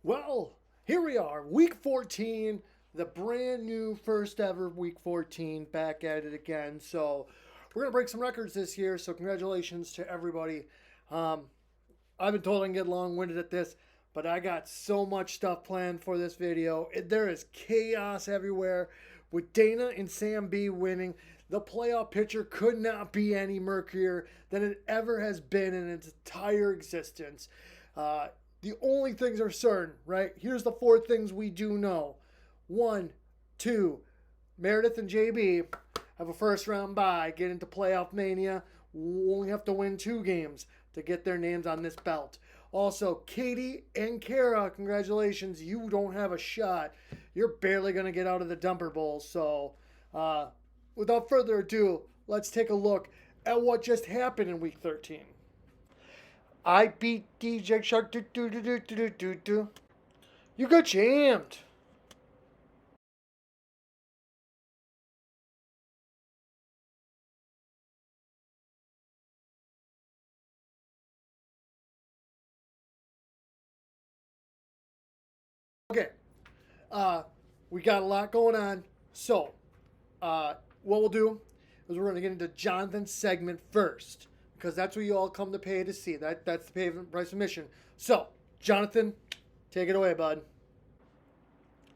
Well, here we are, week 14, the brand new first ever week 14, back at it again. So, we're going to break some records this year. So, congratulations to everybody. Um, I've been told I can get long winded at this, but I got so much stuff planned for this video. There is chaos everywhere with Dana and Sam B winning. The playoff picture could not be any murkier than it ever has been in its entire existence. Uh, the only things are certain, right? Here's the four things we do know. One, two, Meredith and JB have a first round bye, get into playoff mania. We only have to win two games to get their names on this belt. Also, Katie and Kara, congratulations. You don't have a shot. You're barely going to get out of the Dumper Bowl. So, without further ado, let's take a look at what just happened in week 13. I beat DJ Shark. Do, do, do, do, do, do, do. You got jammed. Okay. We got a lot going on. So, what we'll do is we're going to get into Jonathan's segment first because that's what you all come to pay to see. That's the payment price admission. So, Jonathan, take it away, bud.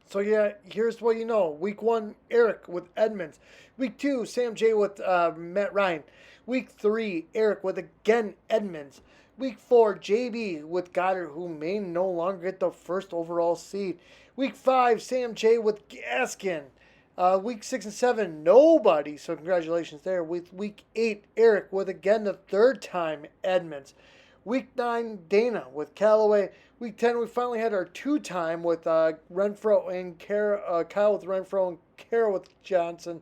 So yeah, here's what you know. Week 1, Eric with Edmonds. Week 2, Sam J with Matt Ryan. Week 3, Eric with again Edmonds. Week 4, JB with Goddard, who may no longer get the first overall seed. Week 5, Sam J with Gaskin. Week 6 and 7, nobody. So congratulations there. With week 8, Eric with again the third time Edmonds. Week 9, Dana with Callaway. Week 10, we finally had our two-time with Renfro and Kyle with Renfro and Kara with Johnson.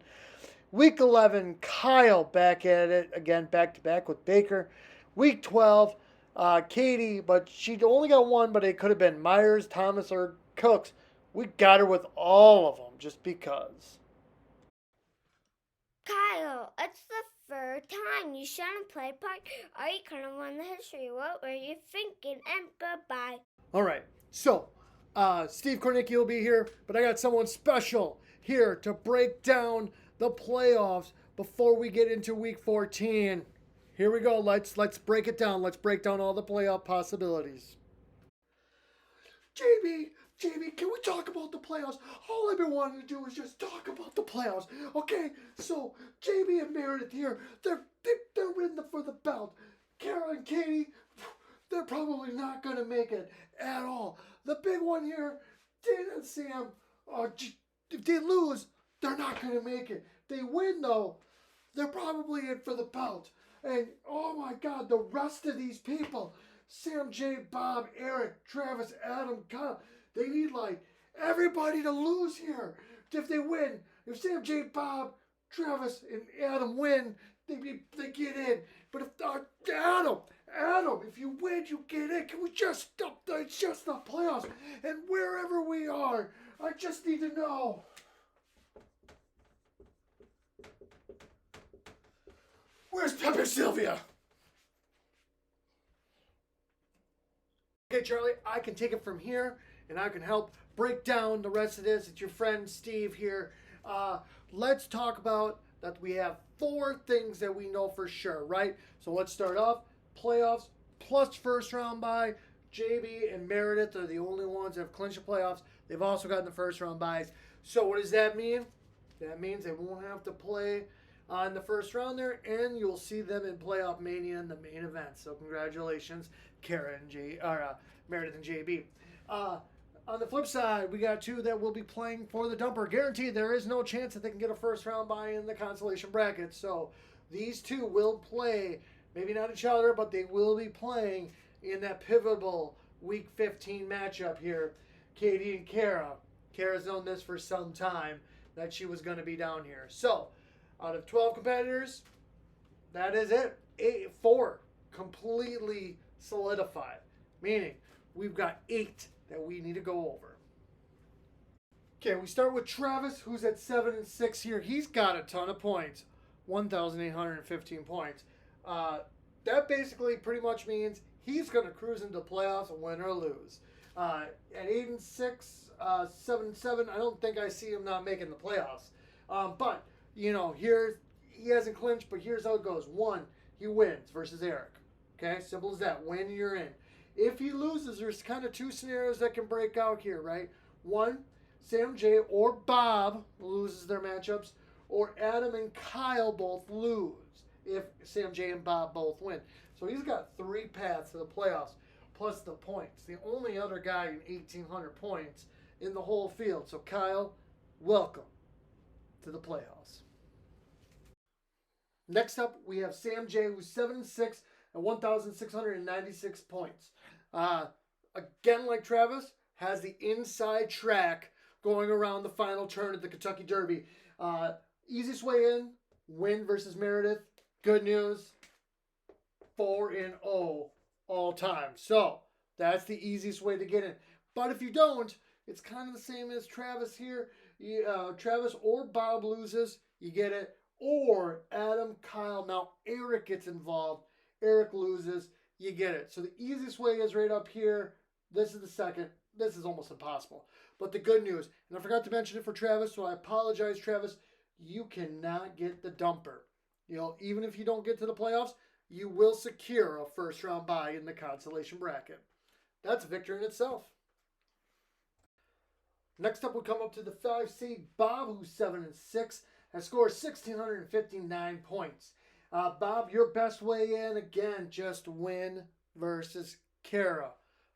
Week 11, Kyle back at it again, back-to-back with Baker. Week 12, Katie, but she only got one, but it could have been Myers, Thomas, or Cooks. We got her with all of them just because. Kyle, it's the third time you shouldn't play part. Are you gonna win the history? What were you thinking? And goodbye. All right, so Steve Kornicki will be here, but I got someone special here to break down the playoffs before we get into week 14. Here we go. Let's break it down. Let's break down all the playoff possibilities. JB, can we talk about the playoffs? All I've been wanting to do is just talk about the playoffs. Okay, so JB and Meredith here, they're in for the belt. Kara and Katie, they're probably not going to make it at all. The big one here, Dan and Sam, if they lose, they're not going to make it. They win, though, they're probably in for the belt. And, oh my God, the rest of these people, Sam, J, Bob, Eric, Travis, Adam, Kyle, they need, like, everybody to lose here. If they win, if Sam, J, Bob, Travis, and Adam win, they get in. But if Adam, if you win, you get in. Can we just stop? It's just the playoffs. And wherever we are, I just need to know. Where's Pepe Sylvia? Okay, Charlie, I can take it from here, and I can help break down the rest of this. It's your friend Steve here. Let's talk about that we have four things that we know for sure, right? So let's start off. Playoffs plus first round bye. JB and Meredith are the only ones that have clinched the playoffs. They've also gotten the first round byes. So what does that mean? That means they won't have to play in the first round there, and you'll see them in playoff mania in the main event. So congratulations, Kara and Meredith and JB. On the flip side, we got two that will be playing for the Dumper. Guaranteed, there is no chance that they can get a first round bye in the consolation bracket. So these two will play, maybe not each other, but they will be playing in that pivotal week 15 matchup here. Katie and Kara. Kara's known this for some time that she was going to be down here. So out of 12 competitors, that is it. 4 completely solidified. Meaning, we've got 8 that we need to go over. Okay, we start with Travis, who's at 7-6 here. He's got a ton of points, 1,815 points. That basically pretty much means he's going to cruise into the playoffs, win or lose. At 8-6, 7-7, I don't think I see him not making the playoffs. But here he hasn't clinched. But here's how it goes: one, he wins versus Eric. Okay, simple as that. Win, you're in. If he loses, there's kind of two scenarios that can break out here, right? One, Sam J or Bob loses their matchups, or Adam and Kyle both lose if Sam J and Bob both win. So he's got three paths to the playoffs, plus the points. The only other guy in 1,800 points in the whole field. So Kyle, welcome to the playoffs. Next up, we have Sam J, who's 7-6 at 1,696 points. Again, like Travis, has the inside track going around the final turn of the Kentucky Derby. Easiest way in, win versus Meredith. Good news, 4-0 all time. So that's the easiest way to get in. But if you don't, it's kind of the same as Travis here. Travis or Bob loses, you get it. Or Adam, Kyle, now Eric gets involved. Eric loses, you get it. So the easiest way is right up here. This is the second. This is almost impossible. But the good news, and I forgot to mention it for Travis, so I apologize, Travis. You cannot get the dumper. Even if you don't get to the playoffs, you will secure a first round bye in the consolation bracket. That's a victory in itself. Next up, we'll come up to the 5 seed Bob, who's 7-6, has scored 1,659 points. Bob, your best way in, again, just win versus Kara.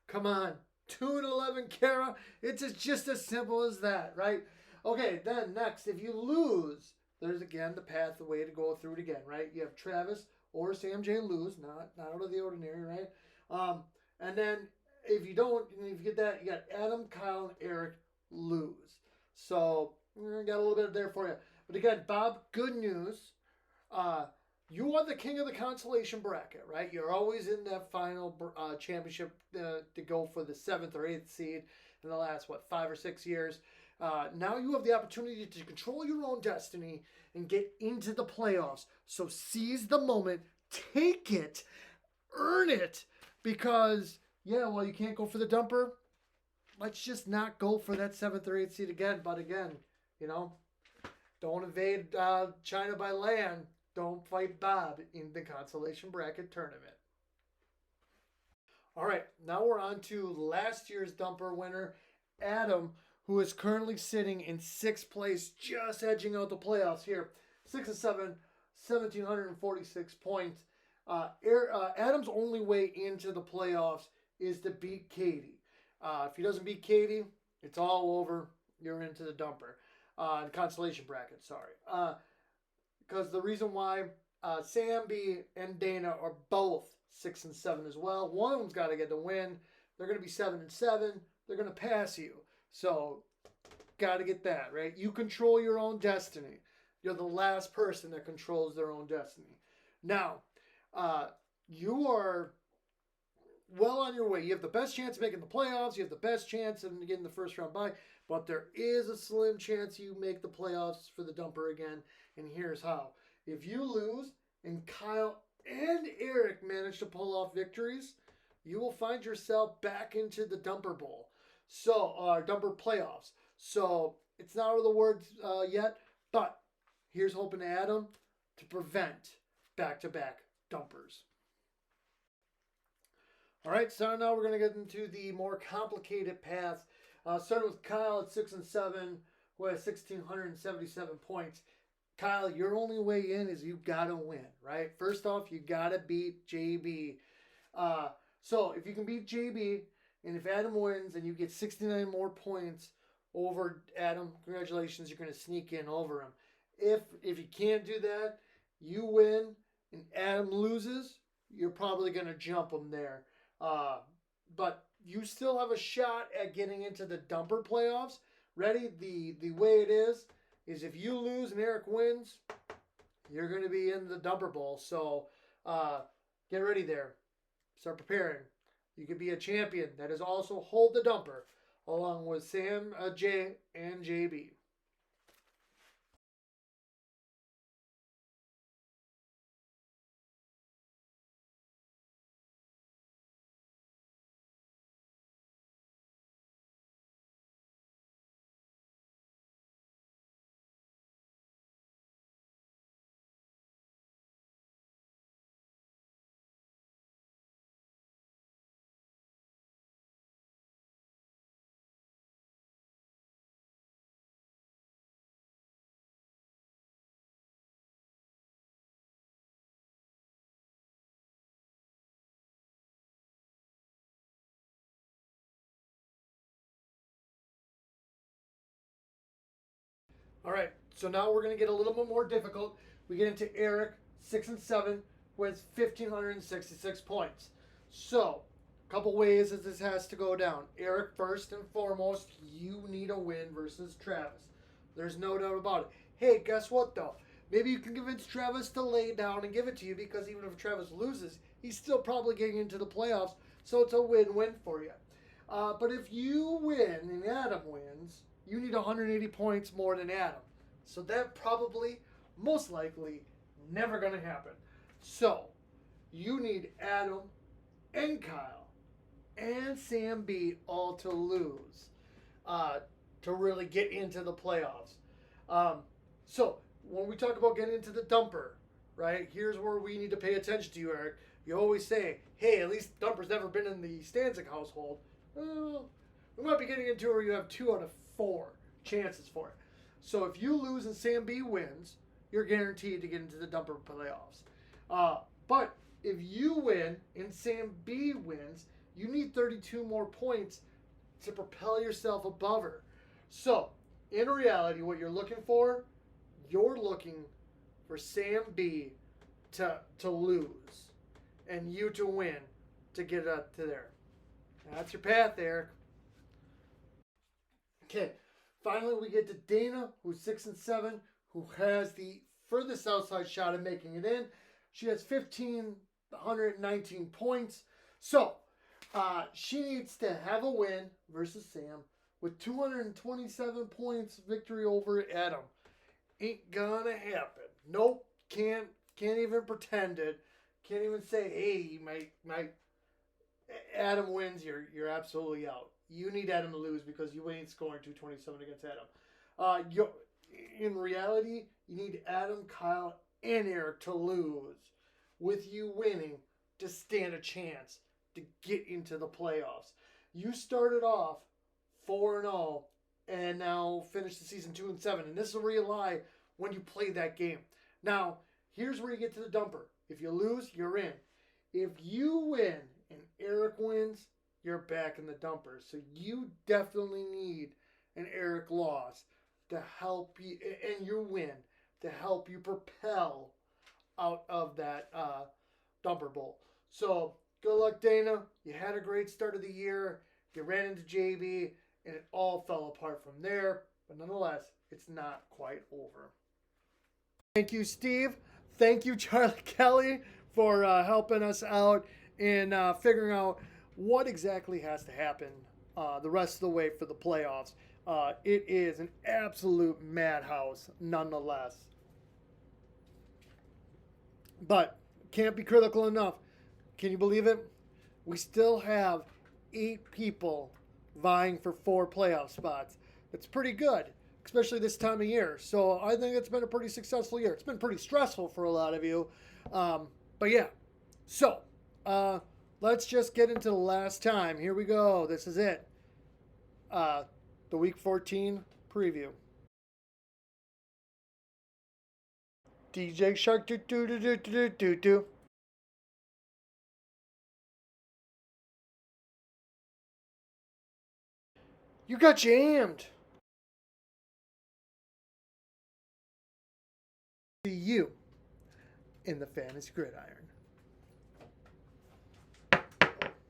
Come on, 2-11 Kara. It's just as simple as that, right? Okay, then next, if you lose, there's again the path, the way to go through it again, right? You have Travis or Sam J lose, not out of the ordinary, right? And then if you don't, if you get that, you got Adam, Kyle, and Eric lose. So got a little bit there for you. But again, Bob, good news. You are the king of the consolation bracket, right? You're always in that final championship to go for the 7th or 8th seed in the last, 5 or 6 years. Now you have the opportunity to control your own destiny and get into the playoffs. So seize the moment, take it, earn it, because, while you can't go for the dumper, let's just not go for that 7th or 8th seed again. But again, don't invade China by land. Don't fight Bob in the consolation bracket tournament. All right, now we're on to last year's dumper winner, Adam, who is currently sitting in 6th place, just edging out the playoffs here. 6-7, 1,746 points. Adam's only way into the playoffs is to beat Katie. If he doesn't beat Katie, it's all over. You're into the dumper. The consolation bracket, sorry. Because the reason why Sam B and Dana are both 6-7 as well. One of them's got to get the win. They're going to be 7-7. They're going to pass you. So, got to get that, right? You control your own destiny. You're the last person that controls their own destiny. Now, you are well on your way. You have the best chance of making the playoffs. You have the best chance of getting the first round bye. But there is a slim chance you make the playoffs for the dumper again. And here's how. If you lose and Kyle and Eric manage to pull off victories, you will find yourself back into the dumper bowl. So, dumper playoffs. So, it's not out of the words yet, but here's hoping to Adam to prevent back-to-back dumpers. All right, so now we're going to get into the more complicated paths. Starting with Kyle at 6-7 who has 1,677 points. Kyle, your only way in is you got to win, right? First off, you got to beat JB. So if you can beat JB, and if Adam wins and you get 69 more points over Adam, congratulations, you're going to sneak in over him. If you can't do that, you win and Adam loses, you're probably going to jump him there. But you still have a shot at getting into the dumper playoffs. Ready? The way it is if you lose and Eric wins, you're going to be in the dumper bowl. So get ready there. Start preparing. You could be a champion that is also hold the dumper along with Sam J and JB. All right, so now we're going to get a little bit more difficult. We get into Eric, 6 and 7, with 1,566 points. So, a couple ways that this has to go down. Eric, first and foremost, you need a win versus Travis. There's no doubt about it. Hey, guess what, though? Maybe you can convince Travis to lay down and give it to you, because even if Travis loses, he's still probably getting into the playoffs, so it's a win-win for you. But if you win and Adam wins, you need 180 points more than Adam. So that probably, most likely, never going to happen. So you need Adam and Kyle and Sam B all to lose to really get into the playoffs. So when we talk about getting into the dumper, right, here's where we need to pay attention to you, Eric. You always say, hey, at least Dumper's never been in the Stanzik household. Well, we might be getting into where you have 2 out of 4 chances for it. So if you lose and Sam B wins, you're guaranteed to get into the Dumper playoffs. But if you win and Sam B wins, you need 32 more points to propel yourself above her. So, in reality, what you're looking for Sam B to lose and you to win to get up to there. That's your path, Eric. Okay, finally we get to Dana, who's 6 and 7, who has the furthest outside shot of making it in. She has 1,519 points. So, she needs to have a win versus Sam with 227 points victory over Adam. Ain't gonna happen. Nope, can't even pretend it. Can't even say, hey, my Adam wins, you're absolutely out. You need Adam to lose because you ain't scoring 227 against Adam. In reality, you need Adam, Kyle, and Eric to lose, with you winning to stand a chance to get into the playoffs. You started off 4-0 and now finished the season 2 and 7, and this is where you lie when you play that game. Now, here's where you get to the dumper. If you lose, you're in. If you win and Eric wins, you're back in the dumper. So you definitely need an Eric loss to help you, and your win to help you propel out of that dumper bowl. So good luck, Dana. You had a great start of the year. You ran into JB, and it all fell apart from there. But nonetheless, it's not quite over. Thank you, Steve. Thank you, Charlie Kelly, for helping us out in figuring out what exactly has to happen the rest of the way for the playoffs. It is an absolute madhouse, nonetheless. But can't be critical enough. Can you believe it? We still have 8 people vying for 4 playoff spots. That's pretty good, especially this time of year. So I think it's been a pretty successful year. It's been pretty stressful for a lot of you. But yeah, so let's just get into the last time. Here we go. This is it. The Week 14 preview. DJ Shark do do do do do do do. You got jammed. See you in the fantasy gridiron.